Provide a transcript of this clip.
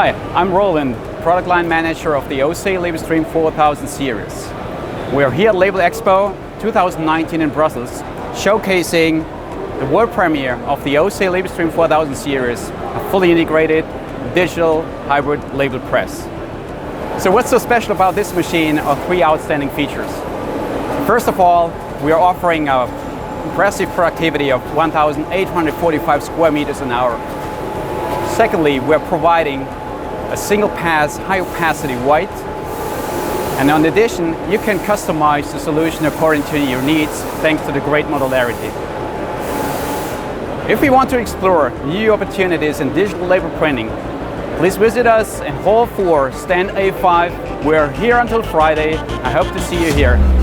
Hi, I'm Roland, product line manager of the OC LabelStream 4000 series. We are here at Labelexpo 2019 in Brussels, showcasing the world premiere of the OC LabelStream 4000 series, a fully integrated digital hybrid label press. So what's so special about this machine are three outstanding features. First of all, we are offering an impressive productivity of 1,845 square meters an hour. Secondly, we're providing a single pass high opacity white. And in addition, you can customize the solution according to your needs thanks to the great modularity. If you want to explore new opportunities in digital label printing, please visit us in Hall 4, stand A5. We're here until Friday. I hope to see you here.